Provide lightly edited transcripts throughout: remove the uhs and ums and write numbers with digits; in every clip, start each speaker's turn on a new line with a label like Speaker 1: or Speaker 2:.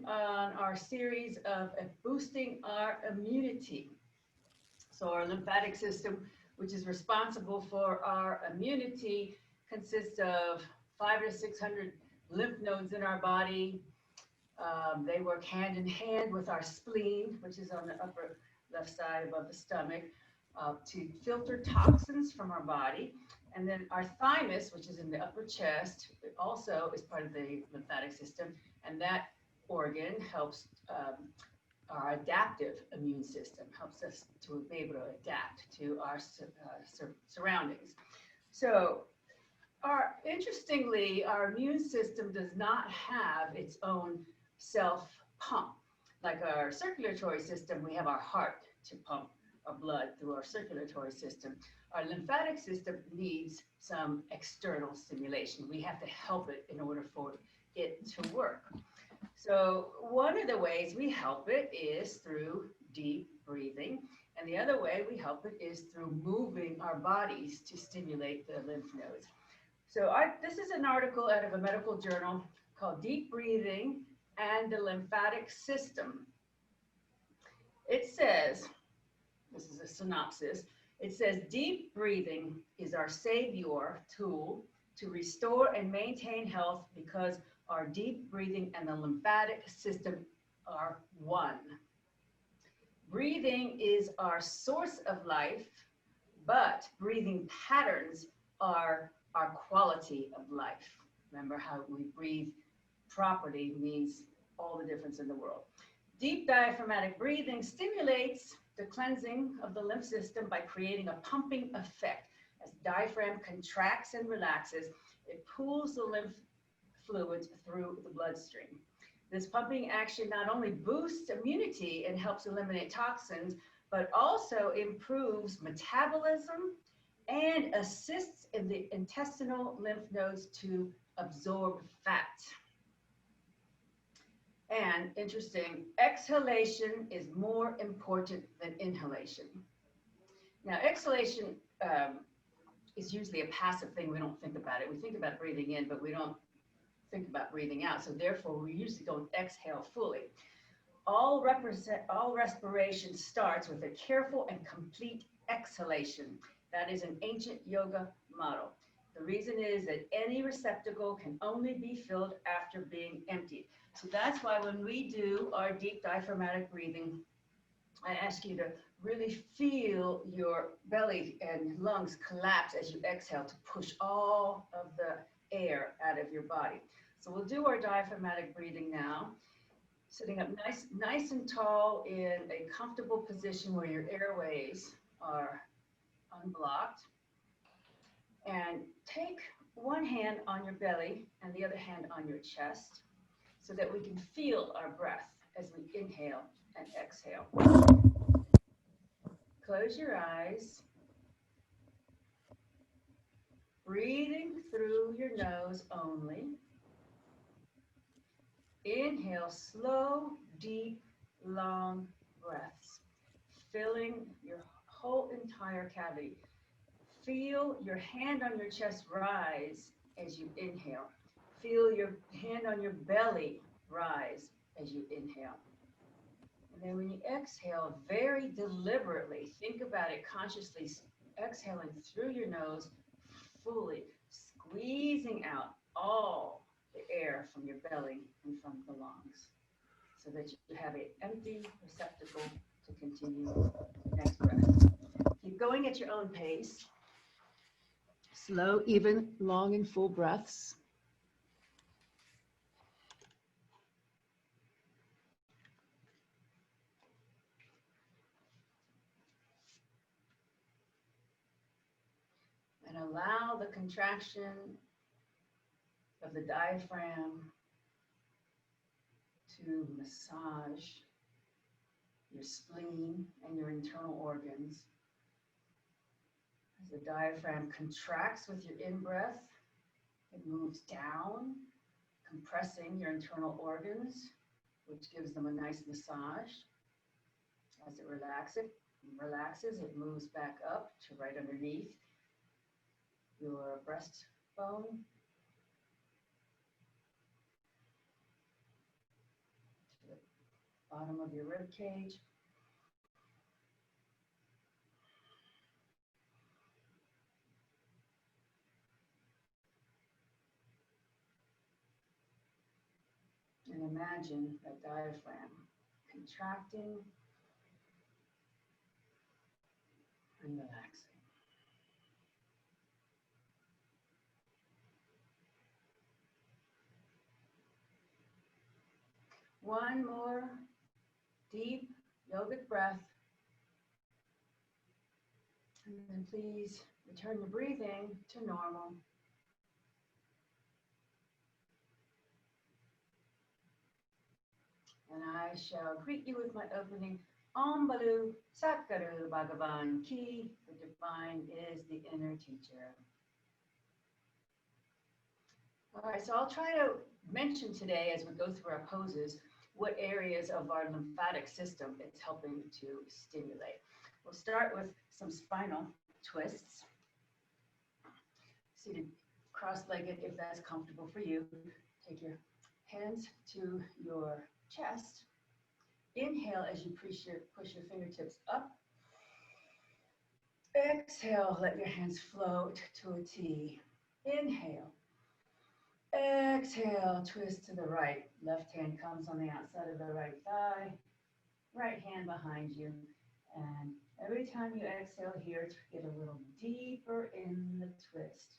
Speaker 1: on our series of boosting our immunity. So our lymphatic system, which is responsible for our immunity, consists of 500 to 600 lymph nodes in our body. They work hand in hand with our spleen, which is on the upper left side above the stomach, to filter toxins from our body. And then our thymus, which is in the upper chest, also is part of the lymphatic system. And that organ helps our adaptive immune system, helps us to be able to adapt to our surroundings. So interestingly, our immune system does not have its own self pump. Like our circulatory system, we have our heart to pump our blood through our circulatory system. Our lymphatic system needs some external stimulation. We have to help it in order for it to work. So one of the ways we help it is through deep breathing. And the other way we help it is through moving our bodies to stimulate the lymph nodes. So this is an article out of a medical journal called Deep Breathing and the Lymphatic System. It says, this is a synopsis, it says deep breathing is our savior tool to restore and maintain health because our deep breathing and the lymphatic system are one. Breathing is our source of life, but breathing patterns are our quality of life. Remember how we breathe properly means all the difference in the world. Deep diaphragmatic breathing stimulates the cleansing of the lymph system by creating a pumping effect. As diaphragm contracts and relaxes, it pulls the lymph fluids through the bloodstream. This pumping action not only boosts immunity and helps eliminate toxins, but also improves metabolism and assists in the intestinal lymph nodes to absorb fat. And interesting, exhalation is more important than inhalation. Now, exhalation is usually a passive thing. We don't think about it. We think about breathing in, but we don't think about breathing out. So therefore, we usually don't exhale fully. All respiration starts with a careful and complete exhalation. That is an ancient yoga model. The reason is that any receptacle can only be filled after being emptied. So that's why when we do our deep diaphragmatic breathing, I ask you to really feel your belly and lungs collapse as you exhale to push all of the air out of your body. So we'll do our diaphragmatic breathing now. Sitting up nice and tall in a comfortable position where your airways are unblocked. And take one hand on your belly and the other hand on your chest so that we can feel our breath as we inhale and exhale. Close your eyes. Breathing through your nose only. Inhale slow, deep, long breaths, filling your whole entire cavity. Feel your hand on your chest rise as you inhale. Feel your hand on your belly rise as you inhale. And then when you exhale, very deliberately, think about it consciously, exhaling through your nose, fully squeezing out all the air from your belly and from the lungs so that you have an empty receptacle to continue the next breath. Keep going at your own pace. Slow, even, long and full breaths. And allow the contraction of the diaphragm to massage your spleen and your internal organs. As the diaphragm contracts with your in-breath, it moves down, compressing your internal organs, which gives them a nice massage. As it relaxes, it moves back up to right underneath your breastbone, bottom of your rib cage. And imagine that diaphragm contracting and relaxing. One more deep yogic breath. And then please return your breathing to normal. And I shall greet you with my opening Om Balu Sakaru Bhagavan Ki. The divine is the inner teacher. All right, so I'll try to mention today as we go through our poses what areas of our lymphatic system it's helping to stimulate. We'll start with some spinal twists. Seated cross-legged if that's comfortable for you. Take your hands to your chest. Inhale as you push your fingertips up. Exhale, let your hands float to a T. Inhale. Exhale, twist to the right. Left hand comes on the outside of the right thigh. Right hand behind you. And every time you exhale here, get a little deeper in the twist.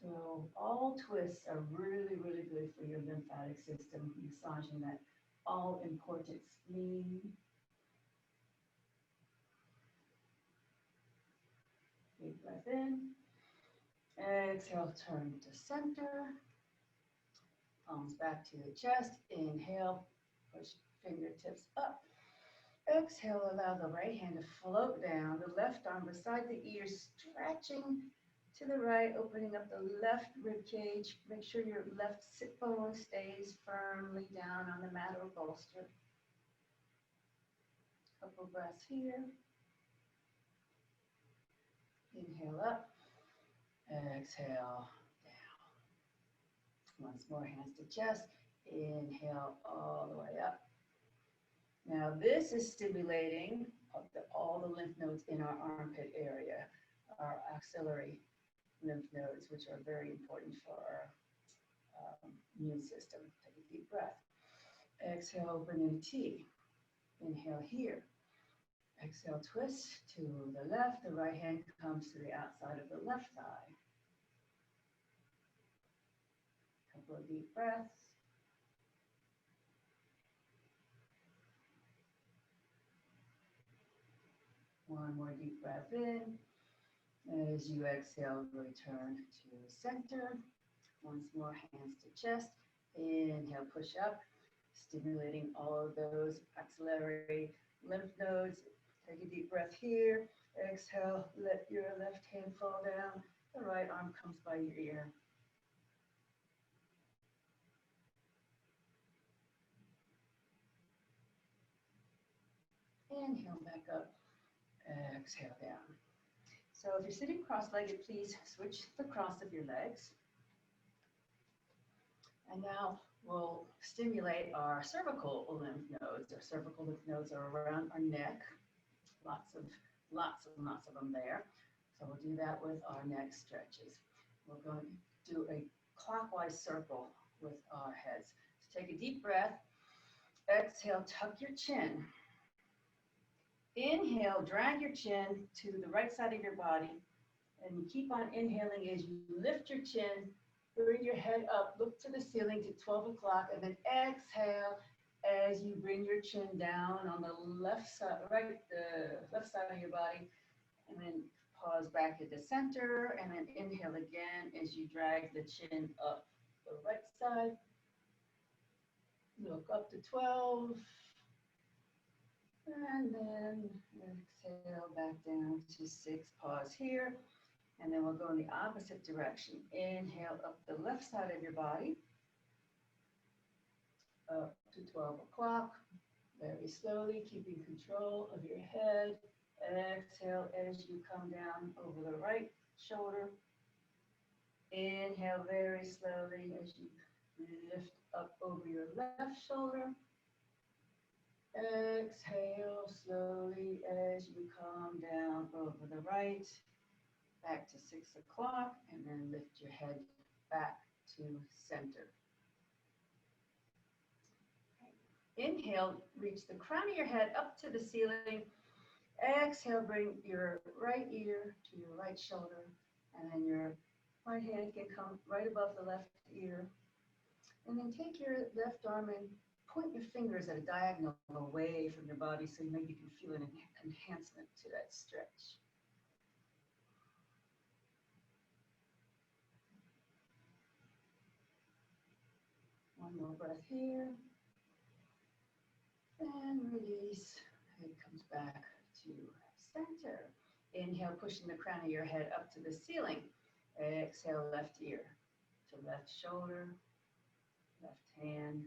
Speaker 1: So all twists are really, really good for your lymphatic system, massaging that all-important spleen. Big breath in. Exhale, turn to center. Palms back to the chest. Inhale, push fingertips up. Exhale, allow the right hand to float down. The left arm beside the ear, stretching to the right, opening up the left rib cage. Make sure your left sit bone stays firmly down on the mat or bolster. Couple breaths here. Inhale up. Exhale down. Once more, hands to chest. Inhale all the way up. Now this is stimulating all the lymph nodes in our armpit area, our axillary lymph nodes, which are very important for our immune system. Take a deep breath. Exhale, open in T. Inhale here. Exhale, twist to the left. The right hand comes to the outside of the left thigh. Couple of deep breaths. One more deep breath in. As you exhale, return to center. Once more, hands to chest. Inhale, push up, stimulating all of those axillary lymph nodes. Take a deep breath here. Exhale, let your left hand fall down. The right arm comes by your ear. Inhale back up. Exhale down. So if you're sitting cross-legged, please switch the cross of your legs. And now we'll stimulate our cervical lymph nodes. Our cervical lymph nodes are around our neck. Lots of them there. So we'll do that with our neck stretches. We're going to do a clockwise circle with our heads. So take a deep breath. Exhale, tuck your chin. Inhale, drag your chin to the right side of your body. And you keep on inhaling as you lift your chin, bring your head up, look to the ceiling to 12 o'clock, and then exhale as you bring your chin down on the left side, the left side of your body, and then pause back at the center, and then inhale again as you drag the chin up the right side. Look up to 12. And then exhale back down to 6. Pause here. And then we'll go in the opposite direction. Inhale up the left side of your body. Up to 12 o'clock. Very slowly, keeping control of your head. Exhale as you come down over the right shoulder. Inhale very slowly as you lift up over your left shoulder. Exhale slowly as you come down over the right, back to 6 o'clock, and then lift your head back to center. Inhale, reach the crown of your head up to the ceiling. Exhale, bring your right ear to your right shoulder, and then your right hand can come right above the left ear. And then take your left arm and point your fingers at a diagonal away from your body so maybe you can feel an enhancement to that stretch. One more breath here. And release. Head comes back to center. Inhale, pushing the crown of your head up to the ceiling. Exhale, left ear to left shoulder, left hand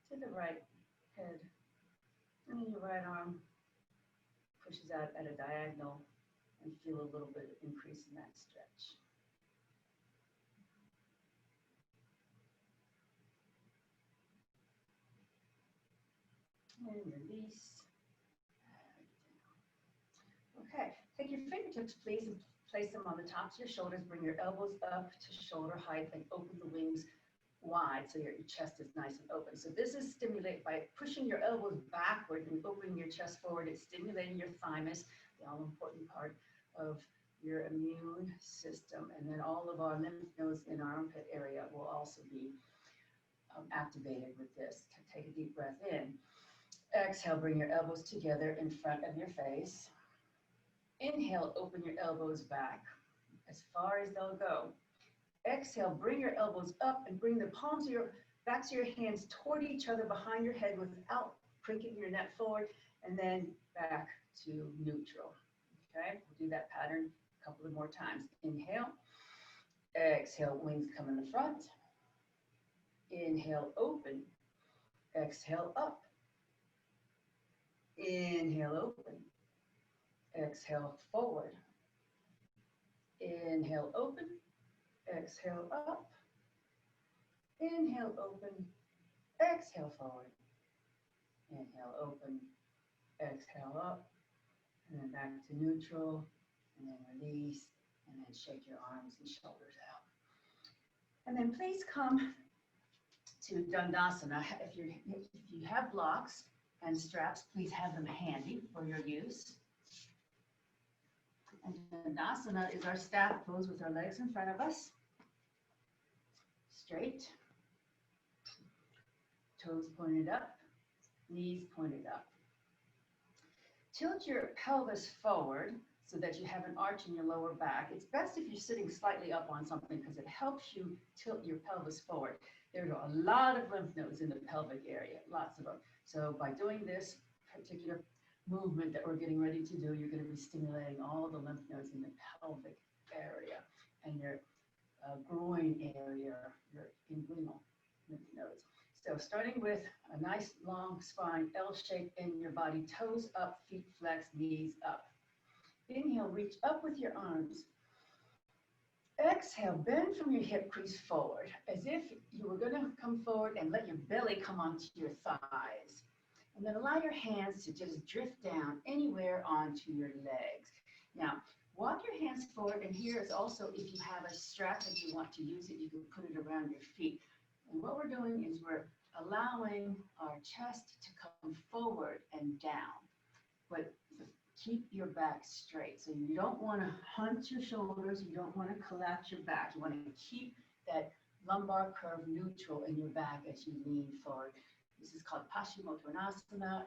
Speaker 1: to the right head. And then your right arm pushes out at a diagonal and feel a little bit of increase in that stretch. And release. Okay, take your fingertips, please, and place them on the tops of your shoulders. Bring your elbows up to shoulder height and open the wings wide so your chest is nice and open. So this is stimulated by pushing your elbows backward and opening your chest forward. It's stimulating your thymus, the all-important part of your immune system. And then all of our lymph nodes in our armpit area will also be activated with this. Take a deep breath in. Exhale, bring your elbows together in front of your face. Inhale, open your elbows back as far as they'll go. Exhale, bring your elbows up and bring the palms of your backs of your hands toward each other behind your head without cranking your neck forward, and then back to neutral. Okay, we'll do that pattern a couple of more times. Inhale, exhale, wings come in the front. Inhale, open. Exhale, up. Inhale, open. Exhale, forward. Inhale, open. Exhale, up. Inhale, open. Exhale, forward. Inhale, open. Exhale, up. And then back to neutral. And then release. And then shake your arms and shoulders out. And then please come to Dandasana. If you have blocks and straps, please have them handy for your use. And Dandasana is our staff pose with our legs in front of us. Straight. Toes pointed up. Knees pointed up. Tilt your pelvis forward so that you have an arch in your lower back. It's best if you're sitting slightly up on something because it helps you tilt your pelvis forward. There are a lot of lymph nodes in the pelvic area, lots of them. So by doing this particular movement that we're getting ready to do, you're going to be stimulating all the lymph nodes in the pelvic area and your groin area, your inguinal lymph nodes. So starting with a nice long spine, L shape in your body, toes up, feet flex, knees up. Inhale, reach up with your arms. Exhale, bend from your hip crease forward, as if you were going to come forward and let your belly come onto your thighs. And then allow your hands to just drift down anywhere onto your legs. Now, walk your hands forward, and here is also, if you have a strap and you want to use it, you can put it around your feet. And what we're doing is we're allowing our chest to come forward and down, but keep your back straight. So you don't want to hunch your shoulders, you don't want to collapse your back. You want to keep that lumbar curve neutral in your back as you lean forward. This is called Paschimottanasana,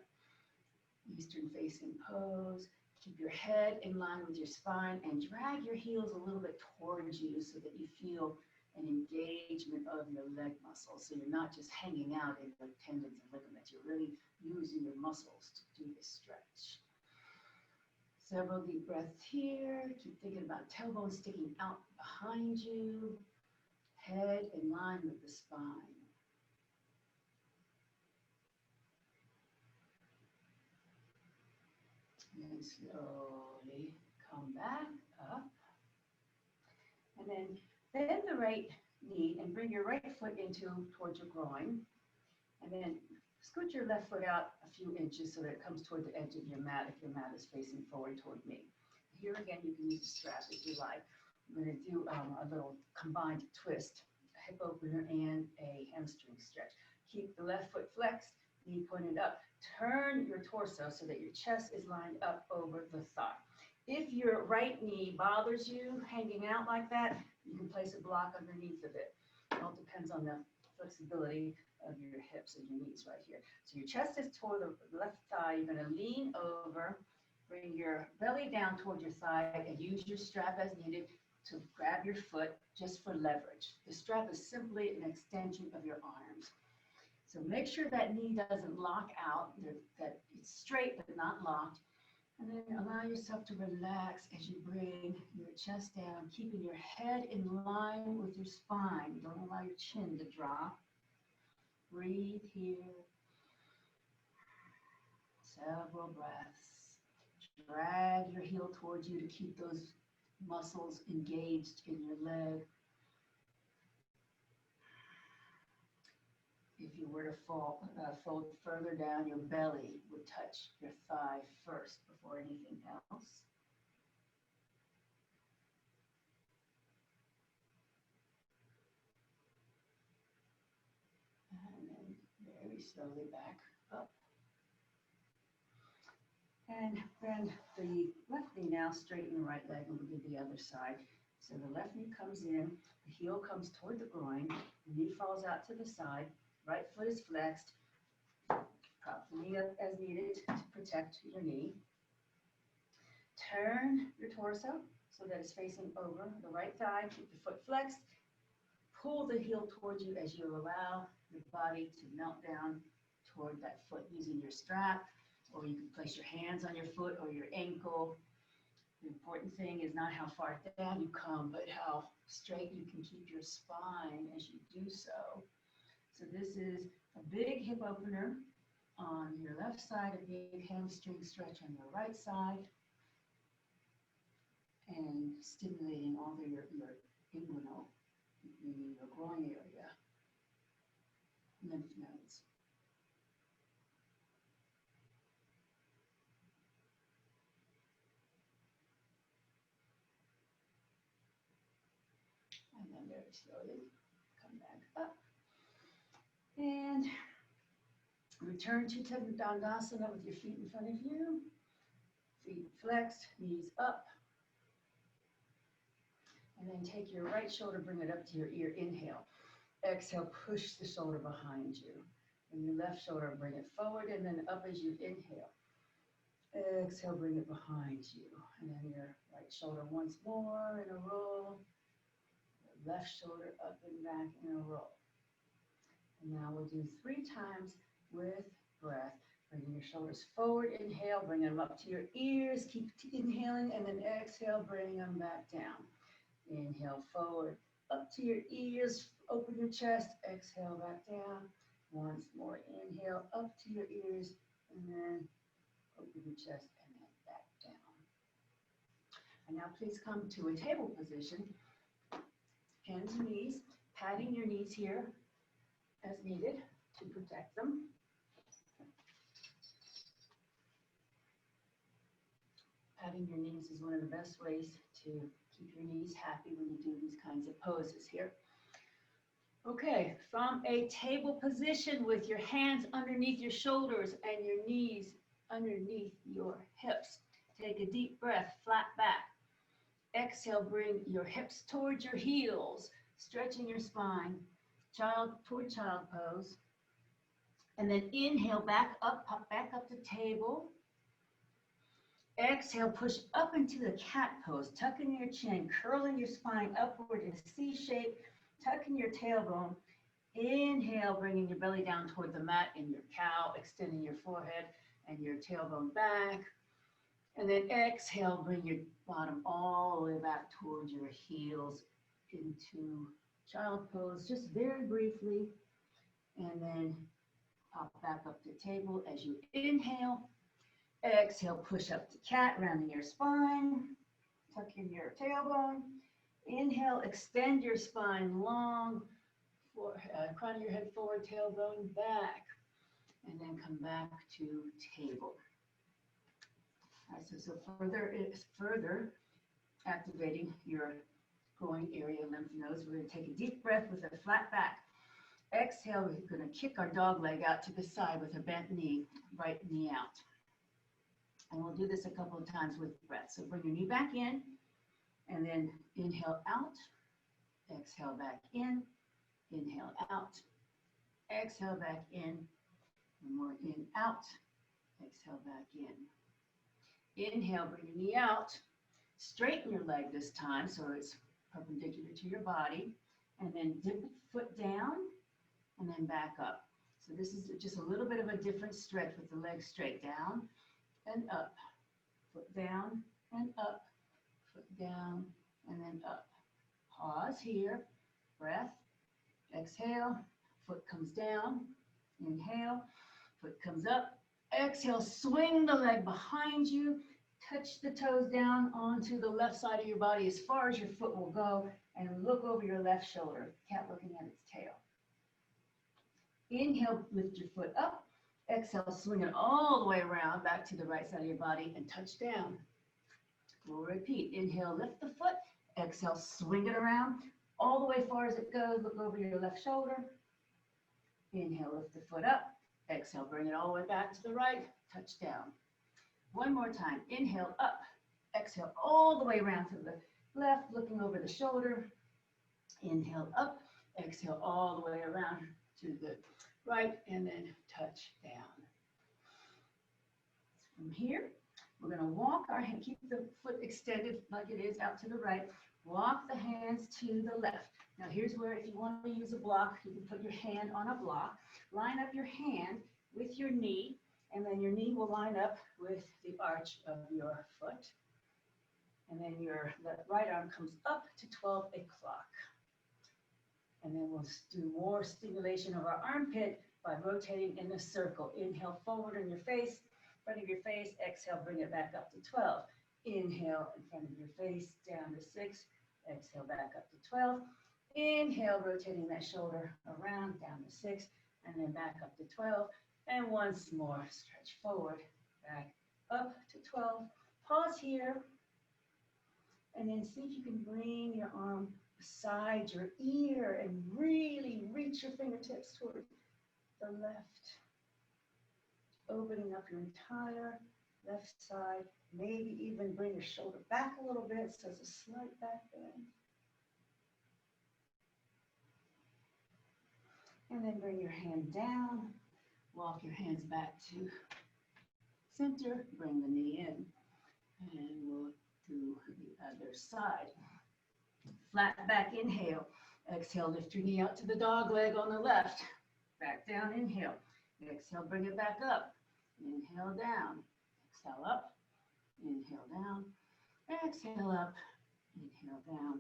Speaker 1: Eastern facing pose. Keep your head in line with your spine and drag your heels a little bit towards you so that you feel an engagement of your leg muscles. So you're not just hanging out in the tendons and ligaments, you're really using your muscles to do this stretch. Several deep breaths here. Keep thinking about tailbone sticking out behind you, head in line with the spine. And slowly come back up. And then bend the right knee and bring your right foot towards your groin. And then Scoot your left foot out a few inches so that it comes toward the edge of your mat if your mat is facing forward toward me. Here again, you can use a strap if you like. I'm going to do a little combined twist, a hip opener and a hamstring stretch. Keep the left foot flexed, knee pointed up. Turn your torso so that your chest is lined up over the thigh. If your right knee bothers you hanging out like that, you can place a block underneath of it. It all depends on the flexibility of your hips and your knees right here. So your chest is toward the left thigh. You're going to lean over, bring your belly down toward your thigh, and use your strap as needed to grab your foot just for leverage. The strap is simply an extension of your arms. So make sure that knee doesn't lock out, that it's straight but not locked. And then allow yourself to relax as you bring your chest down, keeping your head in line with your spine. Don't allow your chin to drop. Breathe here. Several breaths. Drag your heel towards you to keep those muscles engaged in your leg. If you were to fold further down, your belly would touch your thigh first before anything else. And then very slowly back up. And bend the left knee now, straighten the right leg, and we'll do the other side. So the left knee comes in, the heel comes toward the groin, the knee falls out to the side, right foot is flexed. Prop the knee up as needed to protect your knee. Turn your torso so that it's facing over the right thigh. Keep the foot flexed. Pull the heel towards you as you allow your body to melt down toward that foot using your strap, or you can place your hands on your foot or your ankle. The important thing is not how far down you come, but how straight you can keep your spine as you do so. So this is a big hip opener on your left side, a big hamstring stretch on your right side, and stimulating all of your inguinal, meaning your groin area, lymph nodes. And then very slowly come back up. And return to Dandasana with your feet in front of you. Feet flexed, knees up. And then take your right shoulder, bring it up to your ear. Inhale. Exhale, push the shoulder behind you. And your left shoulder, bring it forward and then up as you inhale. Exhale, bring it behind you. And then your right shoulder once more in a roll. Your left shoulder up and back in a roll. And now we'll do 3 times with breath. Bringing your shoulders forward, inhale, bring them up to your ears. Keep inhaling and then exhale, bring them back down. Inhale forward, up to your ears, open your chest, exhale back down. Once more, inhale up to your ears, and then open your chest and then back down. And now please come to a table position, hands and knees, patting your knees here as needed to protect them. Patting your knees is one of the best ways to keep your knees happy when you do these kinds of poses here. Okay, from a table position with your hands underneath your shoulders and your knees underneath your hips. Take a deep breath, flat back. Exhale, bring your hips towards your heels, stretching your spine. Child pose. And then inhale, back up, pop back up to table. Exhale, push up into the cat pose, tucking your chin, curling your spine upward in a C shape, tucking your tailbone. Inhale, bringing your belly down toward the mat in your cow, extending your forehead and your tailbone back. And then exhale, bring your bottom all the way back towards your heels into child pose, just very briefly. And then pop back up to table as you inhale. Exhale, push up to cat, rounding your spine, tuck in your tailbone. Inhale, extend your spine long, crown of your head forward, tailbone back. and then come back to table. All right, so further activating your groin area, lymph nodes. We're going to take a deep breath with a flat back. Exhale, we're going to kick our dog leg out to the side with a bent knee, right knee out. And we'll do this a couple of times with breath. So bring your knee back in, and then inhale out, exhale back in, inhale out, exhale back in, one more in, out, exhale back in. Inhale, bring your knee out, straighten your leg this time so it's perpendicular to your body, and then dip the foot down and then back up. So this is just a little bit of a different stretch with the leg straight, down and up, foot down and up, foot down and then up. Pause here, breath, exhale, foot comes down, inhale, foot comes up, exhale, swing the leg behind you, touch the toes down onto the left side of your body as far as your foot will go, and look over your left shoulder, cat looking at its tail. Inhale, lift your foot up. Exhale, swing it all the way around back to the right side of your body and touch down. We'll repeat. Inhale, lift the foot. Exhale, swing it around all the way far as it goes. Look over your left shoulder. Inhale, lift the foot up. Exhale, bring it all the way back to the right. Touch down. One more time. Inhale, up. Exhale, all the way around to the left, looking over the shoulder. Inhale, up. Exhale, all the way around to the right, and then touch down. From here, we're going to walk our hand, keep the foot extended like it is out to the right. Walk the hands to the left. Now here's where, if you want to use a block, you can put your hand on a block. Line up your hand with your knee, and then your knee will line up with the arch of your foot. And then your right arm comes up to 12 o'clock. And then we'll do more stimulation of our armpit by rotating in a circle. Inhale forward on your face, front of your face. Exhale, bring it back up to 12. Inhale in front of your face, down to 6. Exhale, back up to 12. Inhale, rotating that shoulder around, down to 6, and then back up to 12. And once more, stretch forward, back up to 12. Pause here, and then see if you can bring your arm beside your ear and really reach your fingertips toward the left. Opening up your entire left side. Maybe even bring your shoulder back a little bit so it's a slight back bend. And then bring your hand down. Walk your hands back to center. Bring the knee in. And we'll do the other side. Flat back, inhale. Exhale, lift your knee out to the dog leg on the left. Back down, inhale. Exhale, bring it back up. Inhale down. Exhale up. Inhale down. Exhale up. Inhale down.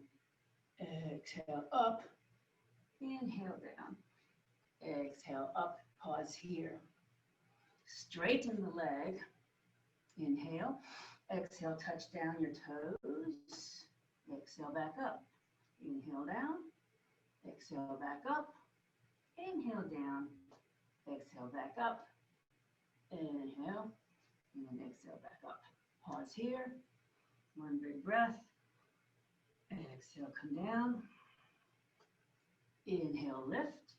Speaker 1: Exhale up. Inhale down. Exhale up. Pause here. Straighten the leg. Inhale. Exhale, touch down your toes. Exhale, back up. Inhale down. Exhale, back up. Inhale down. Exhale, back up. Inhale. And then exhale, back up. Pause here. One big breath. Exhale, come down. Inhale, lift.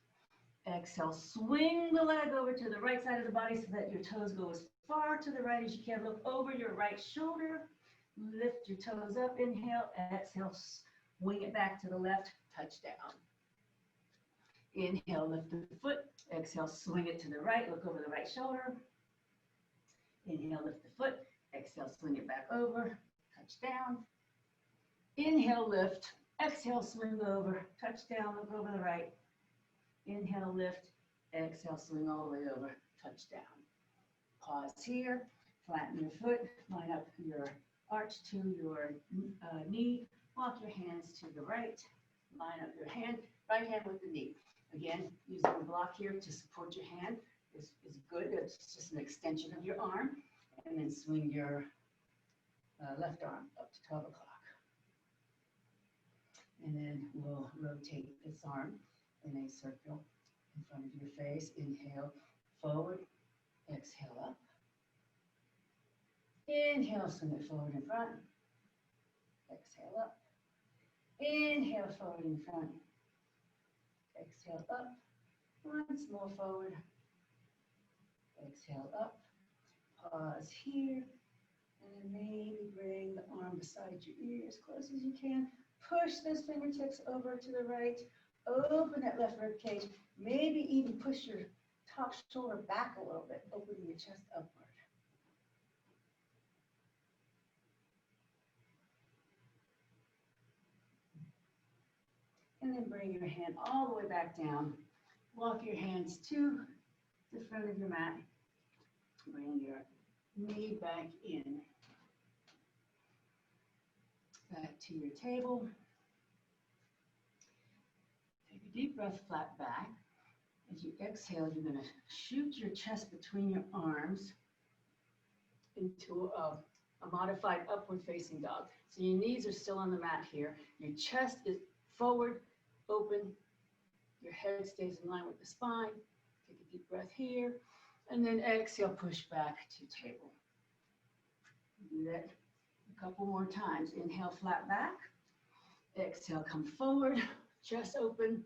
Speaker 1: Exhale, swing the leg over to the right side of the body so that your toes go as far to the right as you can. Look over your right shoulder. Lift your toes up. Inhale. Exhale, swing it back to the left. Touch down. Inhale, lift the foot. Exhale, swing it to the right. Look over the right shoulder. Inhale, lift the foot. Exhale, swing it back over. Touch down. Inhale, lift. Exhale, swing over. Touch down. Look over the right. Inhale, lift. Exhale, swing all the way over. Touch down. Pause here. Flatten your foot. Line up your arch to your knee. Walk your hands to the right. Line up your right hand with the knee. Again, using the block here to support your hand is good. It's just an extension of your arm. And then swing your left arm up to 12 o'clock. And then we'll rotate this arm in a circle in front of your face. Inhale, forward. Inhale, swing it forward in front. Exhale up. Inhale, forward in front. Exhale up. Once more forward. Exhale up. Pause here. And then maybe bring the arm beside your ear as close as you can. Push those fingertips over to the right. Open that left rib cage. Maybe even push your top shoulder back a little bit, opening your chest upward. And then bring your hand all the way back down. Walk your hands to the front of your mat. Bring your knee back in. Back to your table. Take a deep breath, flat back. As you exhale, you're going to shoot your chest between your arms into a modified upward facing dog. So your knees are still on the mat here. Your chest is forward, open. Your head stays in line with the spine. Take a deep breath here. And then exhale, push back to table. Do that a couple more times. Inhale, flat back. Exhale, come forward, chest open.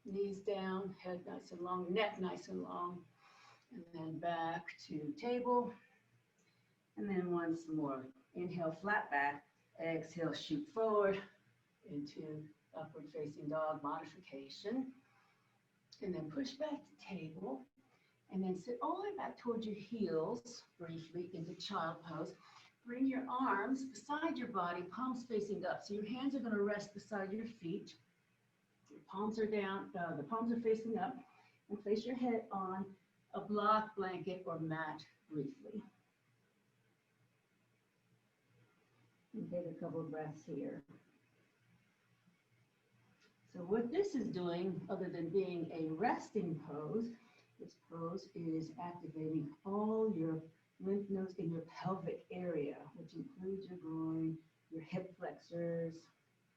Speaker 1: Knees down, head nice and long, neck nice and long. And then back to table. And then once more. Inhale, flat back. Exhale, shoot forward into upward facing dog modification. And then push back to table. And then sit all the way back towards your heels, briefly into child pose. Bring your arms beside your body, palms facing up. So your hands are going to rest beside your feet. Your palms are down, the palms are facing up. And place your head on a block, blanket, or mat briefly. And take a couple of breaths here. So what this is doing, other than being a resting pose, this pose is activating all your lymph nodes in your pelvic area, which includes your groin, your hip flexors,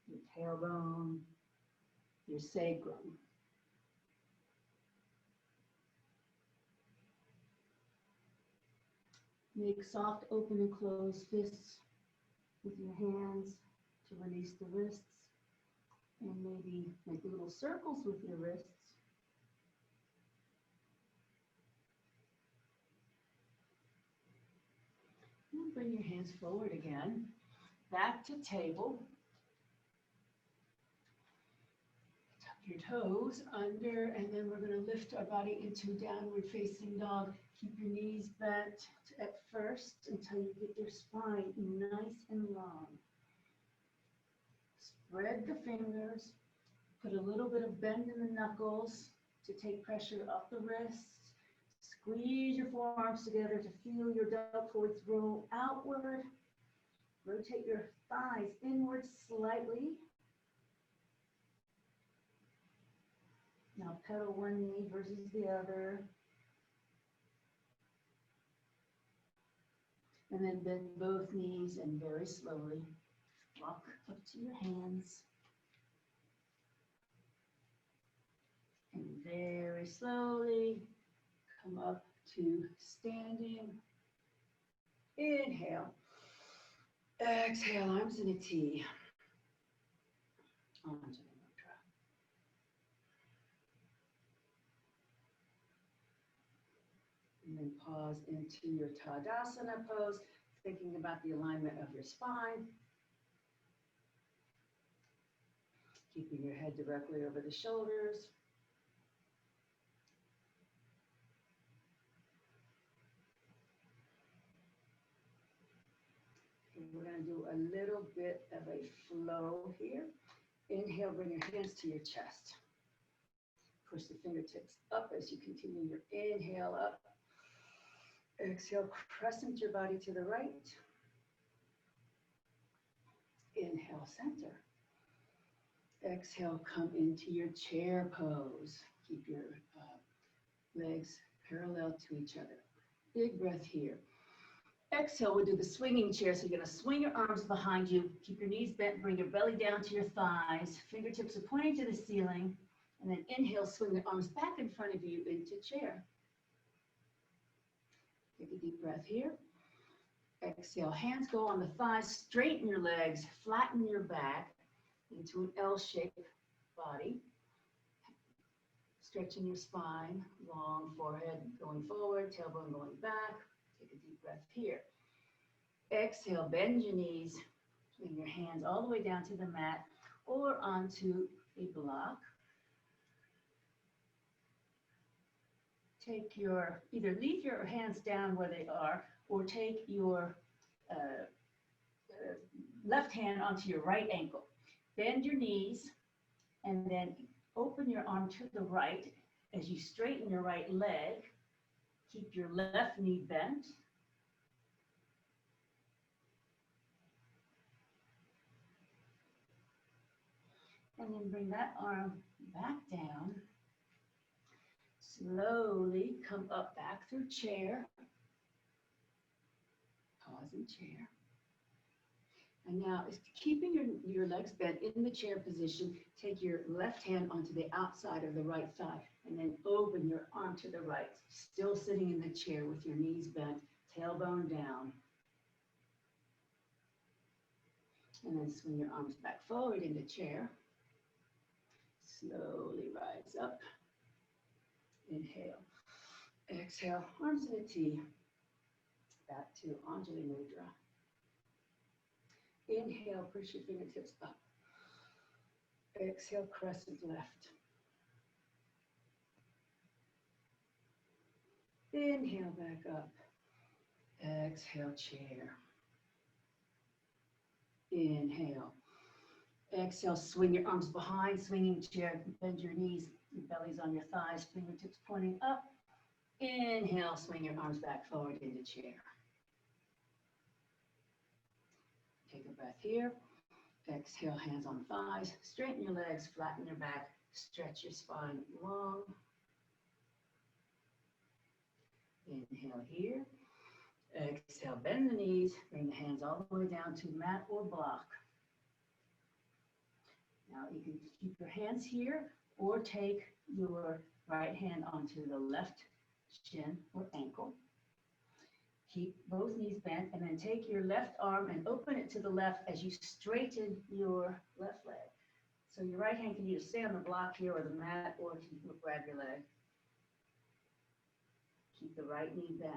Speaker 1: your tailbone, your sacrum. Make soft open and close fists with your hands to release the wrists, and maybe make little circles with your wrists. And bring your hands forward again, back to table. Tuck your toes under, and then we're going to lift our body into downward facing dog. Keep your knees bent at first until you get your spine nice and long. Spread the fingers, put a little bit of bend in the knuckles to take pressure off the wrists. Squeeze your forearms together to feel your deltoids roll outward. Rotate your thighs inward slightly. Now pedal one knee versus the other. And then bend both knees and very slowly walk up to your hands. And very slowly come up to standing. Inhale. Exhale, arms in a T. Onto the mudra. And then pause into your Tadasana pose, thinking about the alignment of your spine. Keeping your head directly over the shoulders. We're going to do a little bit of a flow here. Inhale, bring your hands to your chest. Push the fingertips up as you continue your inhale up. Exhale, crescent your body to the right. Inhale, center. Exhale, come into your chair pose. Keep your legs parallel to each other. Big breath here. Exhale, we'll do the swinging chair. So you're going to swing your arms behind you. Keep your knees bent. Bring your belly down to your thighs. Fingertips are pointing to the ceiling. And then inhale, swing the arms back in front of you into chair. Take a deep breath here. Exhale, hands go on the thighs, straighten your legs, flatten your back into an L-shaped body. Stretching your spine, long forehead going forward, tailbone going back. Take a deep breath here. Exhale, bend your knees, bring your hands all the way down to the mat or onto a block. Take your, either leave your hands down where they are or take your left hand onto your right ankle. Bend your knees and then open your arm to the right as you straighten your right leg. Keep your left knee bent. And then bring that arm back down. Slowly come up back through chair. Pause in chair. And now, keeping your legs bent in the chair position, take your left hand onto the outside of the right thigh, and then open your arm to the right, still sitting in the chair with your knees bent, tailbone down. And then swing your arms back forward into chair. Slowly rise up. Inhale. Exhale, arms in a T. Back to Anjali Mudra. Inhale, push your fingertips up. Exhale, crescent left. Inhale, back up. Exhale, chair. Inhale. Exhale, swing your arms behind, swinging chair, bend your knees, your belly's on your thighs, fingertips pointing up. Inhale, swing your arms back forward into chair. Take a breath here. Exhale, hands on thighs, straighten your legs, flatten your back, stretch your spine long. Inhale here. Exhale, bend the knees, bring the hands all the way down to mat or block. Now you can keep your hands here or take your right hand onto the left shin or ankle. Keep both knees bent and then take your left arm and open it to the left as you straighten your left leg. So your right hand can either stay on the block here or the mat or grab your leg. Keep the right knee bent.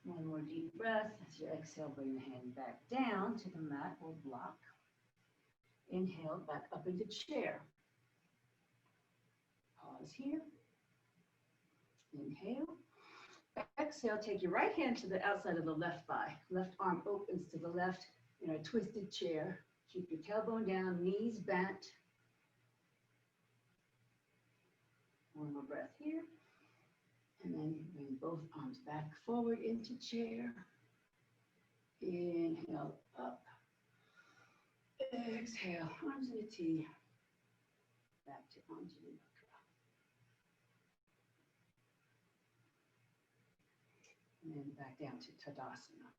Speaker 1: One more deep breath. As you exhale, bring the hand back down to the mat or block. Inhale, back up into chair. Pause here. Inhale. Exhale, take your right hand to the outside of the left thigh. Left arm opens to the left in a twisted chair. Keep your tailbone down, knees bent. One more breath here. And then bring both arms back forward into chair. Inhale, up. Exhale, arms in a T. Back to Anjali Mudra. And then back down to Tadasana.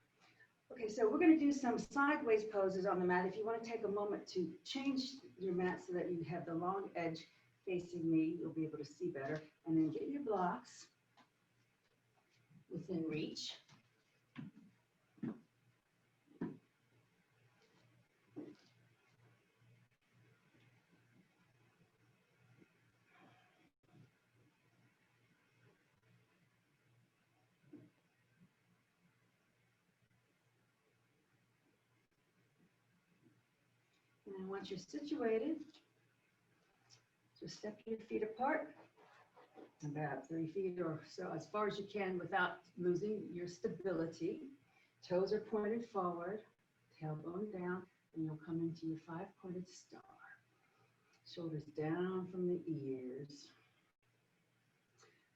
Speaker 1: Okay, so we're going to do some sideways poses on the mat. If you want to take a moment to change your mat so that you have the long edge facing me, you'll be able to see better. And then get your blocks within reach. And then once you're situated, just step your feet apart, about 3 feet or so, as far as you can without losing your stability. Toes are pointed forward, tailbone down, and you'll come into your 5-pointed star. Shoulders down from the ears.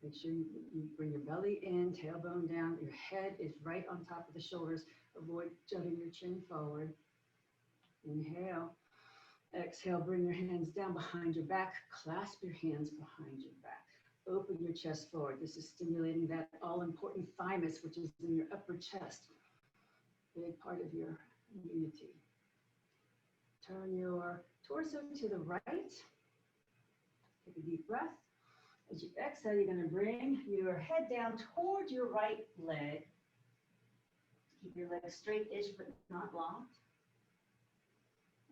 Speaker 1: Make sure you bring your belly in, tailbone down. Your head is right on top of the shoulders. Avoid jutting your chin forward. Inhale. Exhale, bring your hands down behind your back. Clasp your hands behind your back. Open your chest forward. This is stimulating that all-important thymus, which is in your upper chest. Big part of your immunity. Turn your torso to the right. Take a deep breath. As you exhale, you're going to bring your head down toward your right leg. Keep your leg straight-ish but not locked.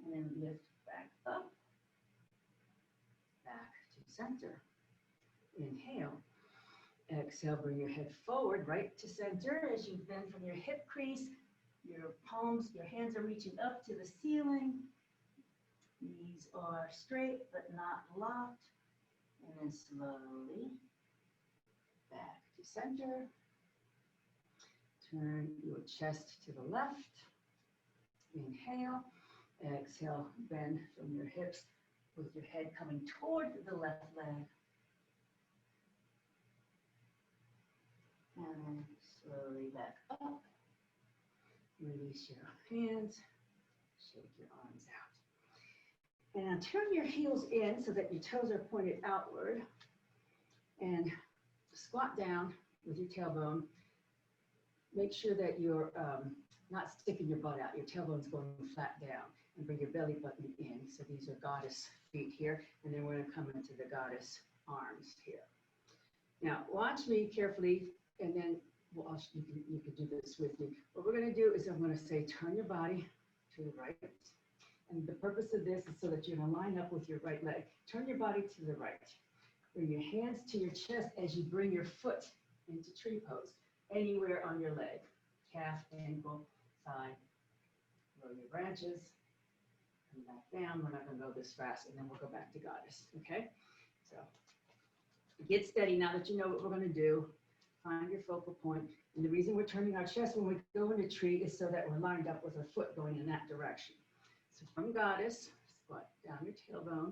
Speaker 1: And then lift back up, back to center. Inhale. Exhale, bring your head forward, right to center as you bend from your hip crease. Your palms, your hands are reaching up to the ceiling. Knees are straight but not locked. And then slowly back to center. Turn your chest to the left. Inhale. Exhale, bend from your hips with your head coming toward the left leg. And then slowly back up. Release your hands. Shake your arms out. And now turn your heels in so that your toes are pointed outward. And squat down with your tailbone. Make sure that you're not sticking your butt out. Your tailbone's going flat down. And bring your belly button in. So these are goddess feet here. And then we're going to come into the goddess arms here. Now, watch me carefully. And then you can do this with me. What we're going to do is I'm going to say, turn your body to the right. And the purpose of this is so that you're going to line up with your right leg. Turn your body to the right. Bring your hands to your chest as you bring your foot into tree pose. Anywhere on your leg. Calf, ankle, side. Roll your branches. Come back down. We're not going to go this fast. And then we'll go back to goddess. Okay? So get steady now that you know what we're going to do. Find your focal point. And the reason we're turning our chest when we go into tree is so that we're lined up with our foot going in that direction. So from goddess, squat down your tailbone.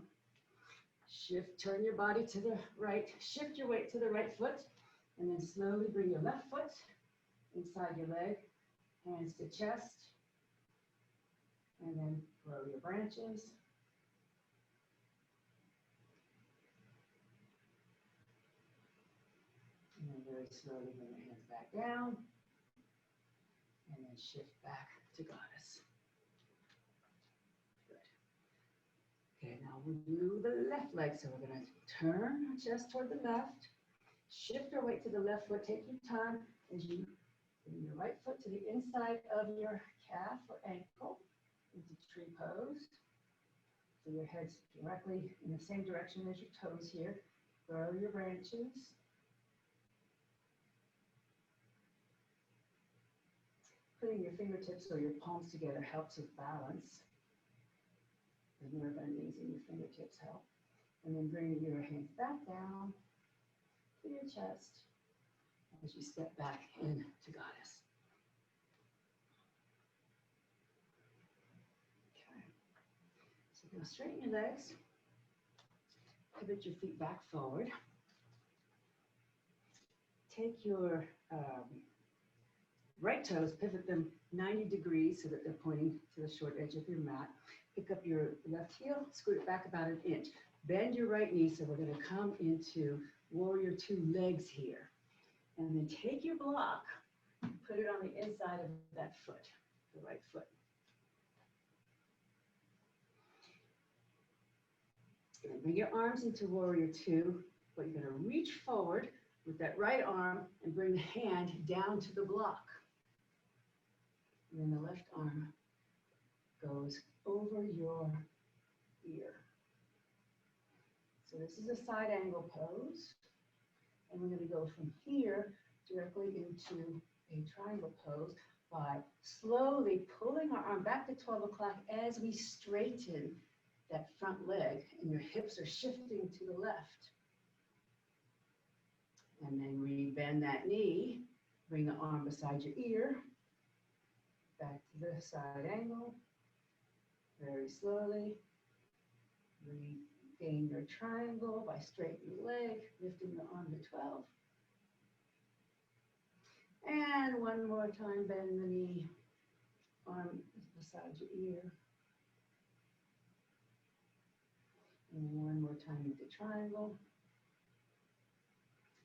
Speaker 1: Shift, turn your body to the right. Shift your weight to the right foot. And then slowly bring your left foot inside your leg. Hands to chest. And then grow your branches. And then very slowly bring your hands back down. And then shift back to goddess. Good. Okay, now we'll do the left leg. So we're going to turn our chest toward the left. Shift our weight to the left foot. Take your time as you bring your right foot to the inside of your calf or ankle into tree pose. So your head's directly in the same direction as your toes here. Grow your branches. Putting your fingertips or your palms together helps with balance. The nerve endings in your fingertips help. And then bring your hands back down to your chest as you step back into goddess. Okay. So now straighten your legs. Pivot your feet back forward. Take your right toes, pivot them 90 degrees so that they're pointing to the short edge of your mat. Pick up your left heel, scoot it back about an inch. Bend your right knee, so we're going to come into warrior two legs here. And then take your block, put it on the inside of that foot, the right foot. And bring your arms into warrior two, but you're going to reach forward with that right arm and bring the hand down to the block. And then the left arm goes over your ear. So this is a side angle pose. And we're going to go from here directly into a triangle pose by slowly pulling our arm back to 12 o'clock as we straighten that front leg and your hips are shifting to the left. And then re-bend that knee, bring the arm beside your ear, back to the side angle, very slowly. Regain your triangle by straightening the leg, lifting the arm to 12. And one more time, bend the knee, arm beside your ear. And one more time into triangle.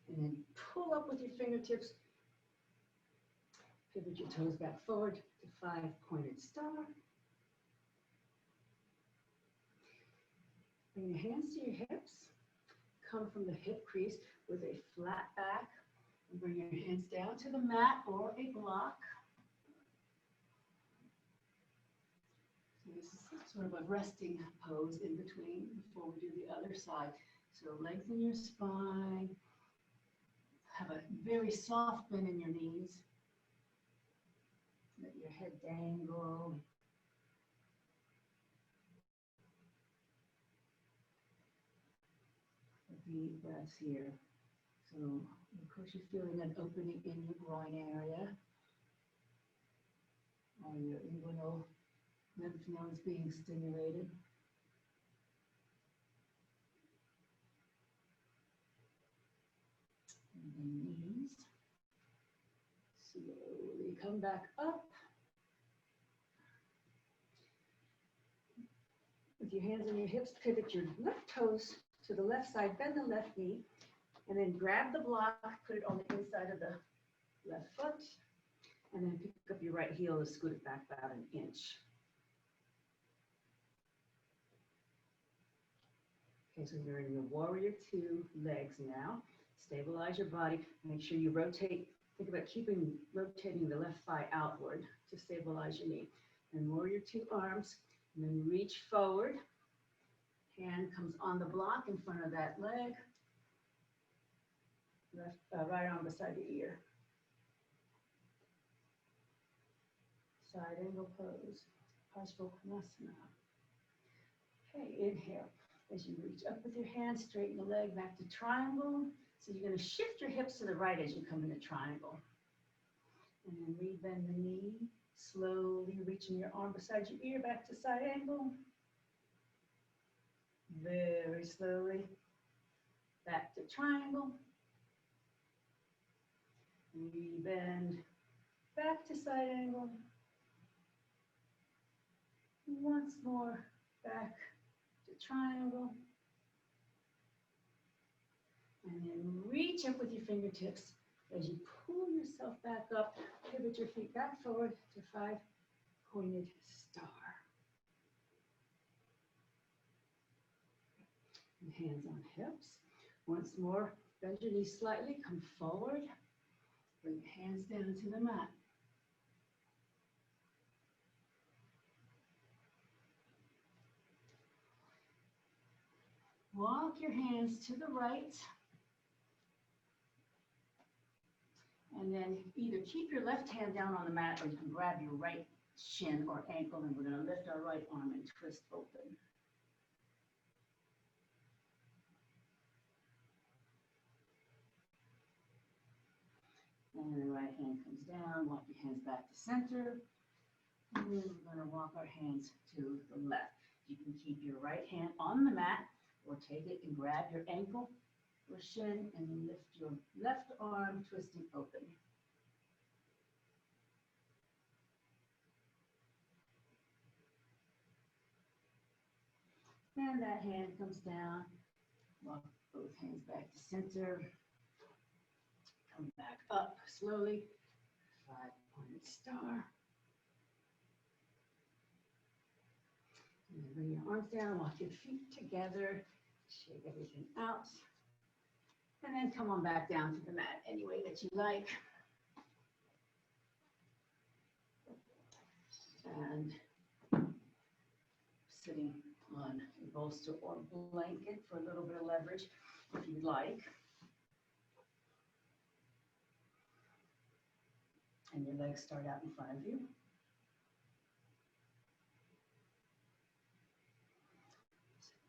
Speaker 1: And then pull up with your fingertips. Pivot your toes back forward to 5-pointed star. Bring your hands to your hips. come from the hip crease with a flat back. And bring your hands down to the mat or a block. So this is sort of a resting pose in between before we do the other side. So lengthen your spine. Have a very soft bend in your knees. Let your head dangle. Deep breaths here. So, of course, you're feeling an opening in your groin area. Or your inguinal lymph nodes being stimulated. And then knees. Slowly come back up. With your hands on your hips, pivot your left toes to the left side, bend the left knee, and then grab the block, put it on the inside of the left foot, and then pick up your right heel and scoot it back about an inch. Okay, so you're in your warrior two legs now. Stabilize your body. Make sure you rotate. Think about rotating the left thigh outward to stabilize your knee. And warrior two arms, and then reach forward. Hand comes on the block in front of that leg. Right arm beside the ear. Side angle pose, Parsvottanasana. Okay, inhale. As you reach up with your hands, straighten the leg back to triangle. So you're going to shift your hips to the right as you come into triangle. And then rebend the knee, slowly reaching your arm beside your ear back to side angle. Very slowly, back to triangle. Rebend, back to side angle. Once more, back to triangle. And then reach up with your fingertips as you pull yourself back up. Pivot your feet back forward to 5-pointed star. And hands on hips. Once more, bend your knees slightly, come forward. Bring your hands down to the mat. Walk your hands to the right. And then either keep your left hand down on the mat or you can grab your right shin or ankle, and we're going to lift our right arm and twist open. And the right hand comes down, walk your hands back to center. And then we're going to walk our hands to the left. You can keep your right hand on the mat or take it and grab your ankle or shin and lift your left arm, twisting open. And that hand comes down. Walk both hands back to center. Come back up slowly. 5-pointed star. And then bring your arms down, walk your feet together, shake everything out. And then come on back down to the mat any way that you like. And sitting on a bolster or blanket for a little bit of leverage if you'd like. And your legs start out in front of you.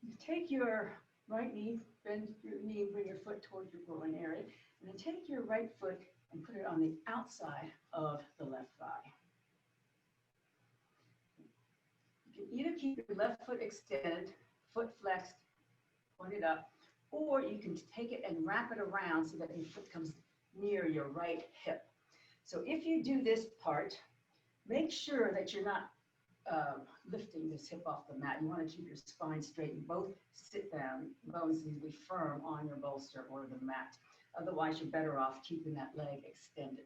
Speaker 1: You take your right knee, bend your knee, bring your foot towards your groin area, and then take your right foot and put it on the outside of the left thigh. You can either keep your left foot extended, foot flexed, pointed up, or you can take it and wrap it around so that your foot comes near your right hip. So if you do this part, make sure that you're not lifting this hip off the mat. You want to keep your spine straight and both sit down. Bones need to be firm on your bolster or the mat. Otherwise, you're better off keeping that leg extended.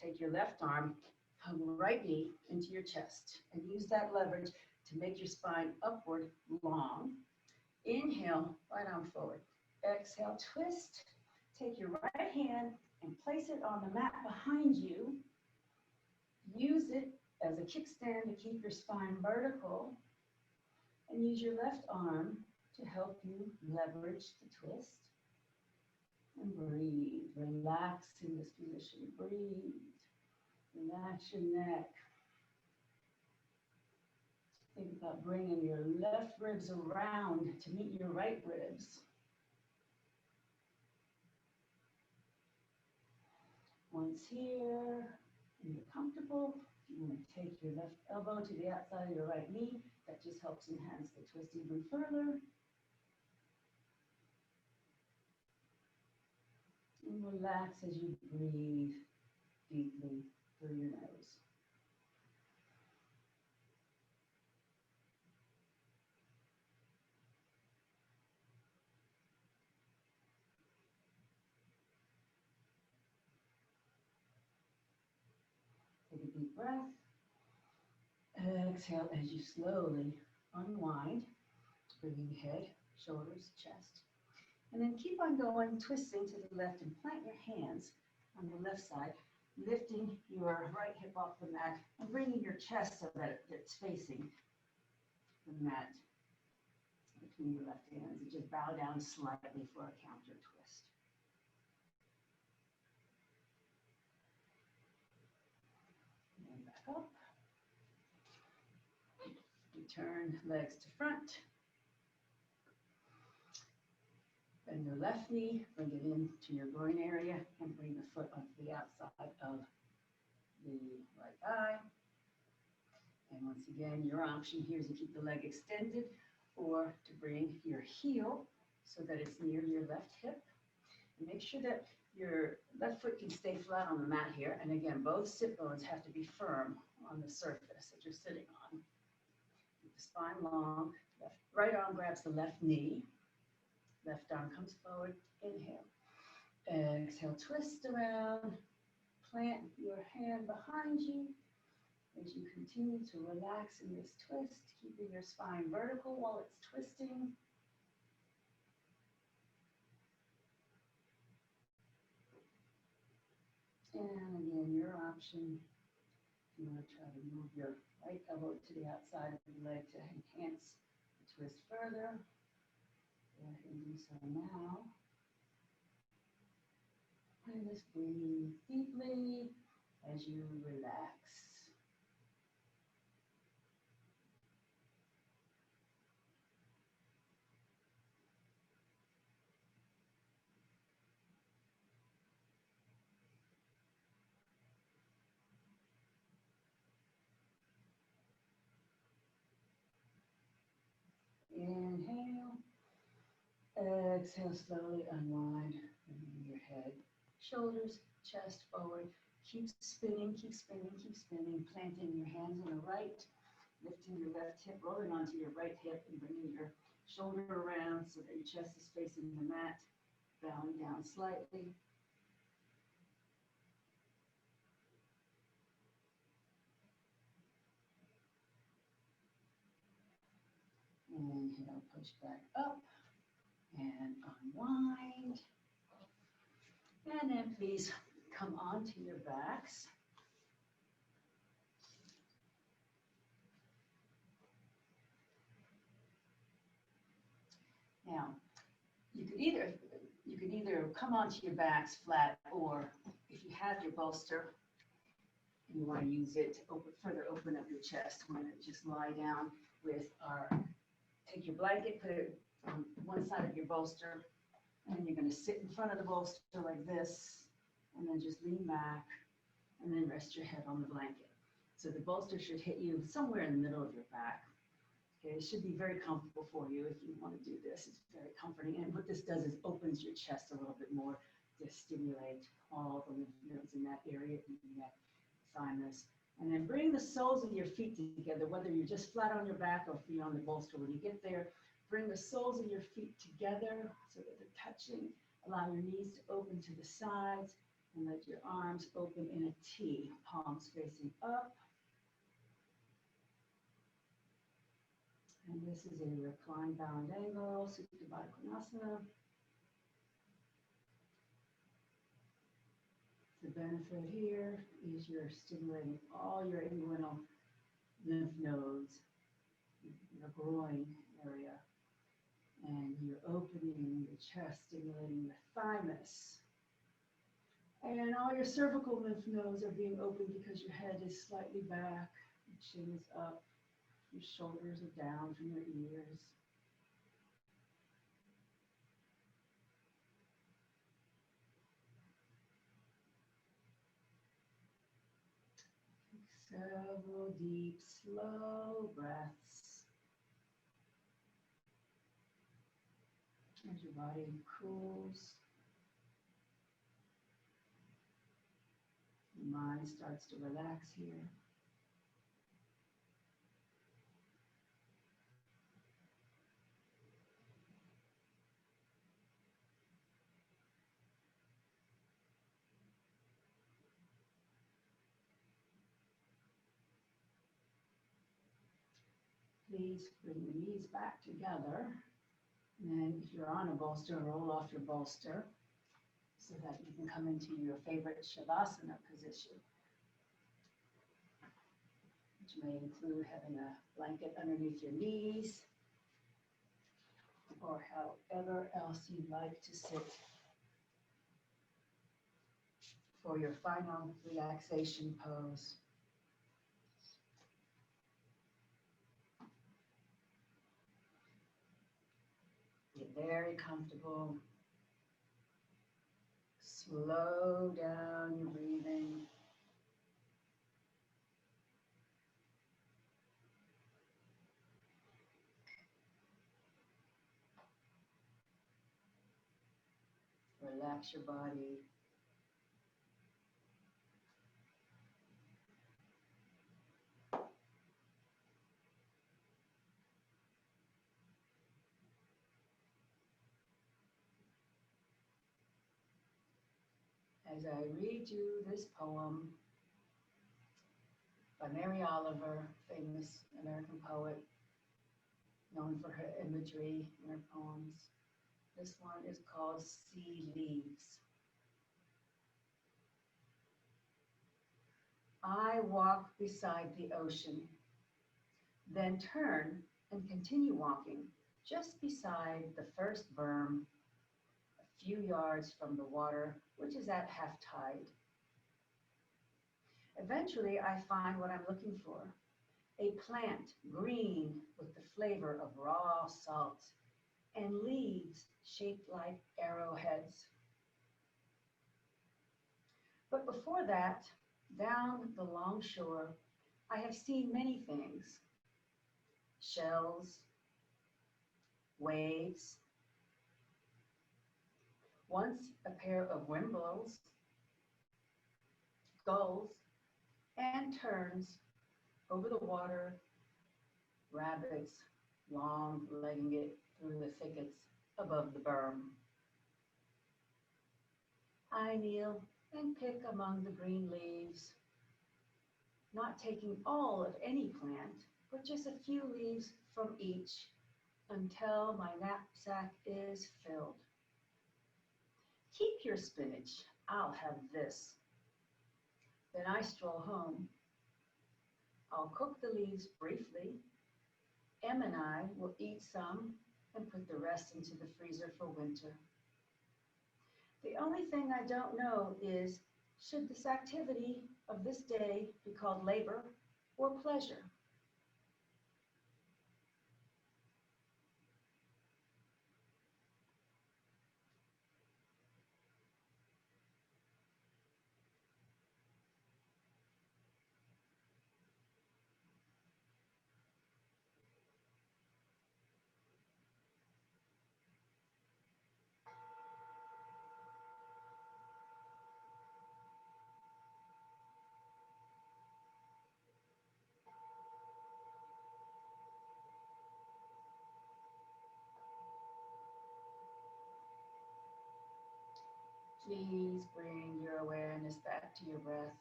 Speaker 1: Take your left arm, hug right knee into your chest, and use that leverage to make your spine upward long. Inhale, right arm forward. Exhale, twist. Take your right hand and place it on the mat behind you. Use it as a kickstand to keep your spine vertical. And use your left arm to help you leverage the twist. And breathe. Relax in this position. Breathe. Relax your neck. Think about bringing your left ribs around to meet your right ribs. Once here, and you're comfortable, you want to take your left elbow to the outside of your right knee. That just helps enhance the twist even further. And relax as you breathe deeply through your nose. Take a deep breath. Exhale as you slowly unwind, bringing head, shoulders, chest. And then keep on going, twisting to the left and plant your hands on the left side, lifting your right hip off the mat and bringing your chest so that it's facing the mat between your left hands. And just bow down slightly for a counter twist. And back up. Return legs to front. Bend your left knee, bring it into your groin area, and bring the foot onto the outside of the right thigh. And once again, your option here is to keep the leg extended or to bring your heel so that it's near your left hip. And make sure that your left foot can stay flat on the mat here. And again, both sit bones have to be firm on the surface that you're sitting on. Keep the spine long. Right arm grabs the left knee. Left arm comes forward, inhale. Exhale, twist around, plant your hand behind you as you continue to relax in this twist, keeping your spine vertical while it's twisting. And again, your option, if you want to try to move your right elbow to the outside of the leg to enhance the twist further. Go ahead and do so now. And just breathe deeply as you relax. Inhale. Exhale, slowly unwind. Bringing your head, shoulders, chest forward. Keep spinning, keep spinning, keep spinning. Planting your hands on the right. Lifting your left hip, rolling onto your right hip and bringing your shoulder around so that your chest is facing the mat. Bowing down slightly. Inhale, push back up and unwind. And then please come onto your backs. Now, you could either come onto your backs flat, or if you have your bolster and you want to use it to further open up your chest, we're going to just lie down with take your blanket, put it on one side of your bolster, and you're going to sit in front of the bolster like this, and then just lean back, and then rest your head on the blanket. So the bolster should hit you somewhere in the middle of your back. Okay, it should be very comfortable for you if you want to do this. It's very comforting. And what this does is opens your chest a little bit more to stimulate all the lymph nodes in that area, neck, thymus. And then bring the soles of your feet together, whether you're just flat on your back or if you're on the bolster. When you get there, bring the soles of your feet together so that they're touching. Allow your knees to open to the sides and let your arms open in a T, palms facing up. And this is a reclined bound angle, Supta Baddha Konasana. benefit here is you're stimulating all your inguinal lymph nodes, your groin area, and you're opening the chest, stimulating the thymus. And all your cervical lymph nodes are being opened because your head is slightly back, your chin is up, your shoulders are down from your ears. Several deep, slow breaths as your body cools. Your mind starts to relax here. Please bring the knees back together. And if you're on a bolster, roll off your bolster so that you can come into your favorite Shavasana position, which may include having a blanket underneath your knees or however else you'd like to sit for your final relaxation pose. Get very comfortable. Slow down your breathing. Relax your body. As I read you this poem by Mary Oliver, famous American poet, known for her imagery in her poems. This one is called Sea Leaves. I walk beside the ocean, then turn and continue walking just beside the first berm, a few yards from the water, which is at half tide. Eventually, I find what I'm looking for, a plant green with the flavor of raw salt and leaves shaped like arrowheads. But before that, down the long shore, I have seen many things. Shells, waves, once a pair of wimbles, gulls, and terns over the water, rabbits long-legging it through the thickets above the berm. I kneel and pick among the green leaves, not taking all of any plant, but just a few leaves from each until my knapsack is filled. Keep your spinach, I'll have this. Then I stroll home. I'll cook the leaves briefly. Em and I will eat some and put the rest into the freezer for winter. The only thing I don't know is, should this activity of this day be called labor or pleasure? Please bring your awareness back to your breath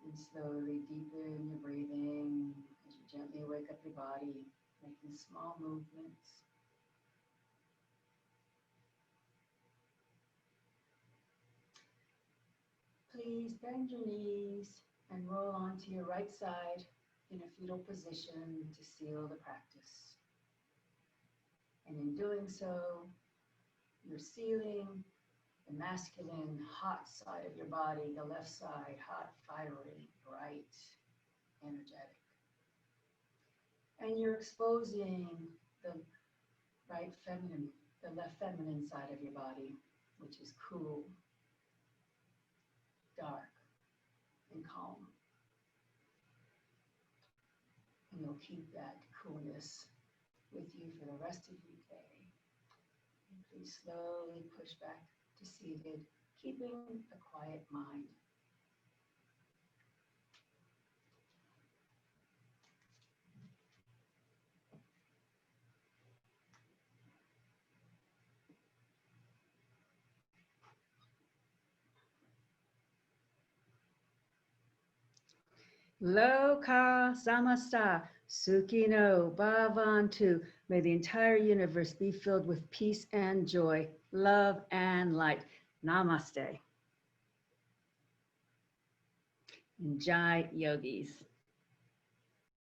Speaker 1: and slowly deepen your breathing as you gently wake up your body, making small movements. please bend your knees and roll onto your right side in a fetal position to seal the practice. And in doing so, you're sealing the masculine, hot side of your body, the left side, hot, fiery, bright, energetic. And you're exposing the right feminine, the left feminine side of your body, which is cool, dark, and calm. And you'll keep that coolness with you for the rest of your day. And please slowly push back to seated, keeping a quiet mind. Loka samasta sukino bhavantu. May the entire universe be filled with peace and joy, love and light. Namaste. Jai Yogis.